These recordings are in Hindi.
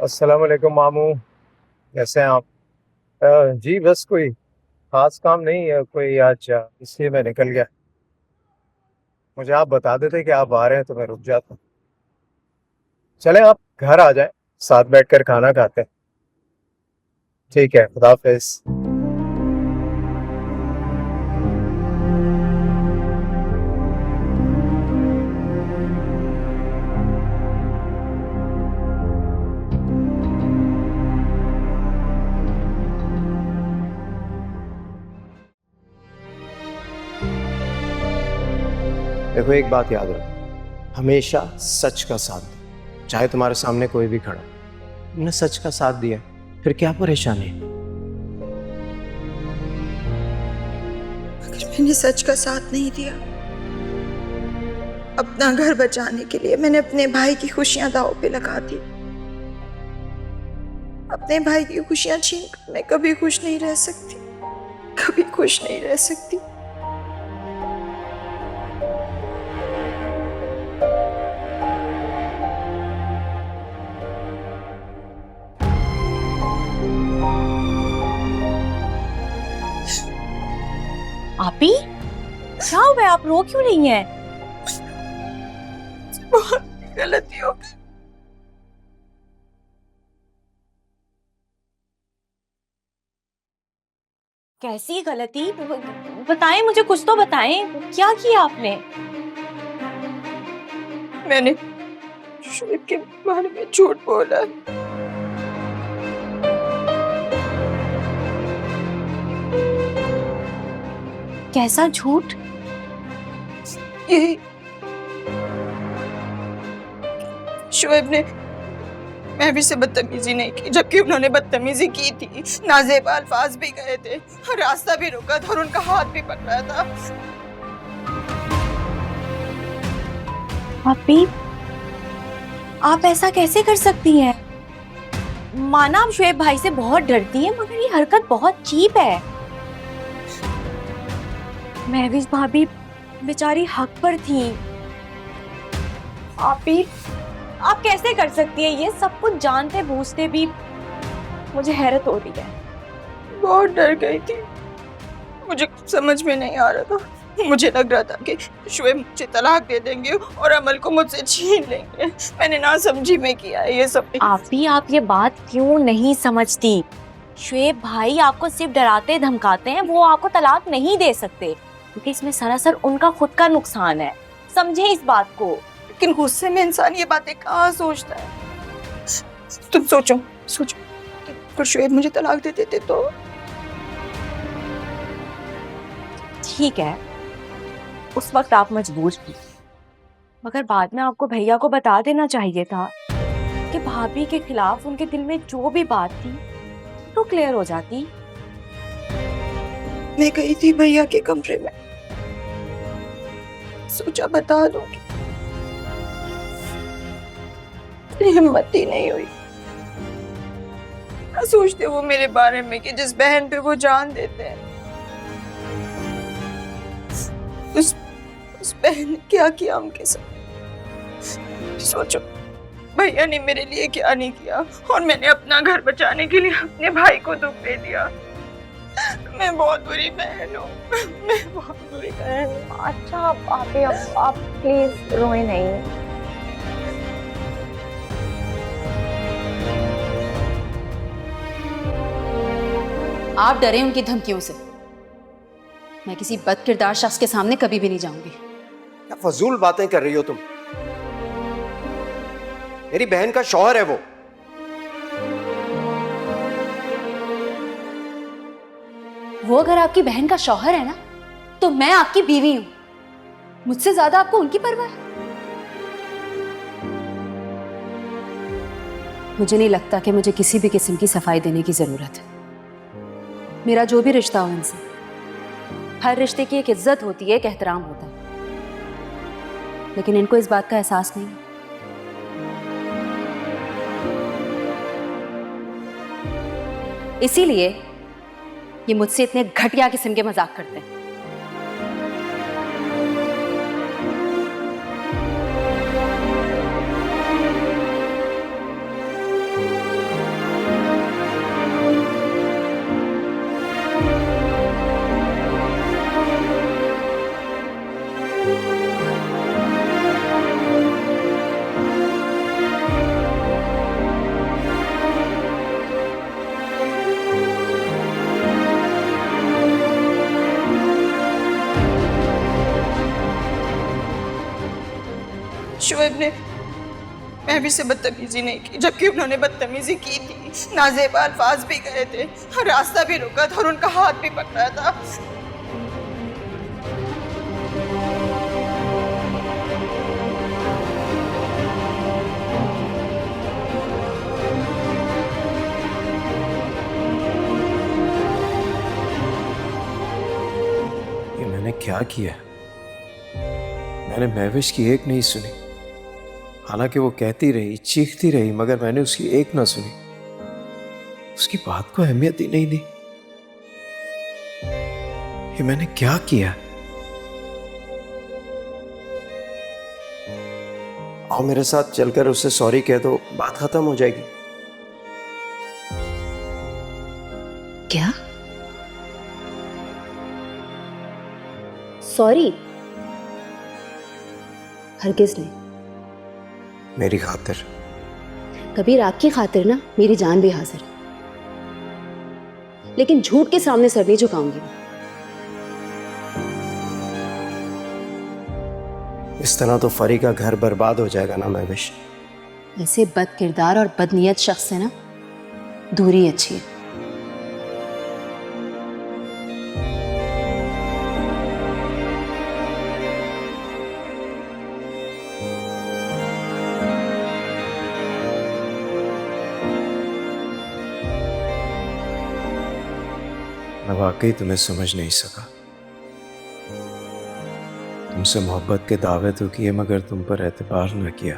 अस्सलाम वालेकुम मामू। कैसे हैं आप? जी बस कोई खास काम नहीं है कोई आज, इसलिए मैं निकल गया। मुझे आप बता देते कि आप आ रहे हैं तो मैं रुक जाता। चले आप घर आ जाएं, साथ बैठकर खाना खाते हैं। ठीक है, खुदा हाफिज। देखो एक बात याद रखो, हमेशा सच का साथ दो, चाहे तुम्हारे सामने कोई भी खड़ा हो। तुमने सच का साथ दिया, फिर क्या परेशानी? अगर मैंने सच का साथ नहीं दिया, अपना घर बचाने के लिए मैंने अपने भाई की खुशियां दांव पे लगा दी। अपने भाई की खुशियां छीन कर मैं कभी खुश नहीं रह सकती, कभी खुश नहीं रह सकती। आपी, क्या हुआ है? आप रो क्यों रही हैं? बहुत गलती हो गई। कैसी गलती? बताएं मुझे, कुछ तो बताएं, क्या किया आपने? मैंने शोएब के बारे में झूठ बोला। कैसा झूठ? यही शोएब ने महवी से बदतमीजी नहीं की, जबकि उन्होंने बदतमीजी की थी। नाजेब अल्फाज भी गए थे, रास्ता भी रुका था और उनका हाथ भी पकड़ा था। आपी, आप ऐसा कैसे कर सकती हैं? माना आप शोएब भाई से बहुत डरती हैं, मगर ये हरकत बहुत चीप है। महवीज भाभी बेचारी हक पर थी। आपी, आप कैसे कर सकती हैं ये सब कुछ जानते बूझते भी? मुझे हैरत हो रही है। बहुत डर गई थी, मुझे कुछ समझ में नहीं आ रहा था। मुझे लग रहा था कि शोएब मुझे तलाक दे देंगे और अमल को मुझसे छीन लेंगे। मैंने ना समझी में किया है ये सब। आपी, आप ये बात क्यों नहीं समझती? शोएब भाई आपको सिर्फ डराते धमकाते हैं, वो आपको तलाक नहीं दे सकते, क्योंकि इसमें सरासर उनका खुद का नुकसान है। समझे इस बात को। लेकिन गुस्से में इंसान ये बातें कहाँ सोचता है। तुम सोचो सोचो, अगर शोएब मुझे तलाक दे देते तो? ठीक है, उस वक्त आप मजबूर थी, मगर बाद में आपको भैया को बता देना चाहिए था कि भाभी के खिलाफ उनके दिल में जो भी बात थी तो क्लियर हो जाती। मैं गई थी भैया के कमरे में, सोचा बता दूंगी, हिम्मत ही नहीं हुई। क्या सोचते वो मेरे बारे में कि जिस बहन पे वो जान देते हैं, उस बहन ने क्या किया उनके साथ। सोचो भैया ने मेरे लिए क्या नहीं किया, और मैंने अपना घर बचाने के लिए अपने भाई को दुख दे दिया। मैं बहुत बुरी बहन हूँ, मैं बहुत बुरी बहन हूँ। अच्छा आप प्लीज रोए नहीं। आप डरे उनकी धमकियों से। मैं किसी बदकिरदार शख्स के सामने कभी भी नहीं जाऊंगी। क्या फजूल बातें कर रही हो तुम? मेरी बहन का शौहर है वो। वो अगर आपकी बहन का शौहर है ना, तो मैं आपकी बीवी हूं। मुझसे ज्यादा आपको उनकी परवाह है। मुझे नहीं लगता कि मुझे किसी भी किस्म की सफाई देने की जरूरत है। मेरा जो भी रिश्ता हो इनसे, हर रिश्ते की एक इज्जत होती है, एक एहतराम होता है, लेकिन इनको इस बात का एहसास नहीं है। इसीलिए ये मुझसे इतने घटिया किस्म के मजाक करते हैं। शोएब ने महवी से बदतमीजी नहीं की, जबकि उन्होंने बदतमीजी की थी। नाजेबा अल्फाज भी गए थे और रास्ता भी रुका था और उनका हाथ भी पकड़ा था। ये मैंने क्या किया? मैंने महविश की एक नहीं सुनी। हालांकि वो कहती रही, चीखती रही, मगर मैंने उसकी एक ना सुनी। उसकी बात को अहमियत ही नहीं दी। ये मैंने क्या किया? आओ मेरे साथ चलकर उससे सॉरी कह दो, बात खत्म हो जाएगी। क्या? सॉरी? हरगिज नहीं। मेरी खातिर। कबीर, आपकी खातिर ना मेरी जान भी हाजिर है, लेकिन झूठ के सामने सर नहीं झुकाऊंगी मैं। इस तरह तो फरी का घर बर्बाद हो जाएगा ना महविश। ऐसे बद किरदार और बदनीयत शख्स से ना दूरी अच्छी है। मैं वाकई तुम्हें समझ नहीं सका। तुमसे मोहब्बत के दावे तो किए, मगर तुम पर एतबार न किया।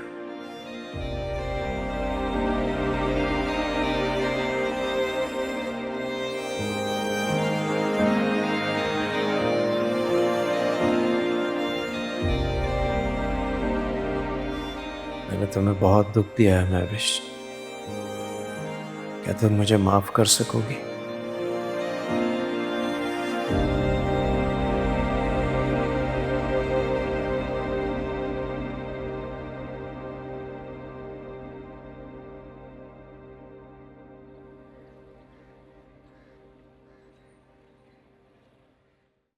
मैंने तुम्हें बहुत दुख दिया है महविश। क्या तुम मुझे माफ कर सकोगी?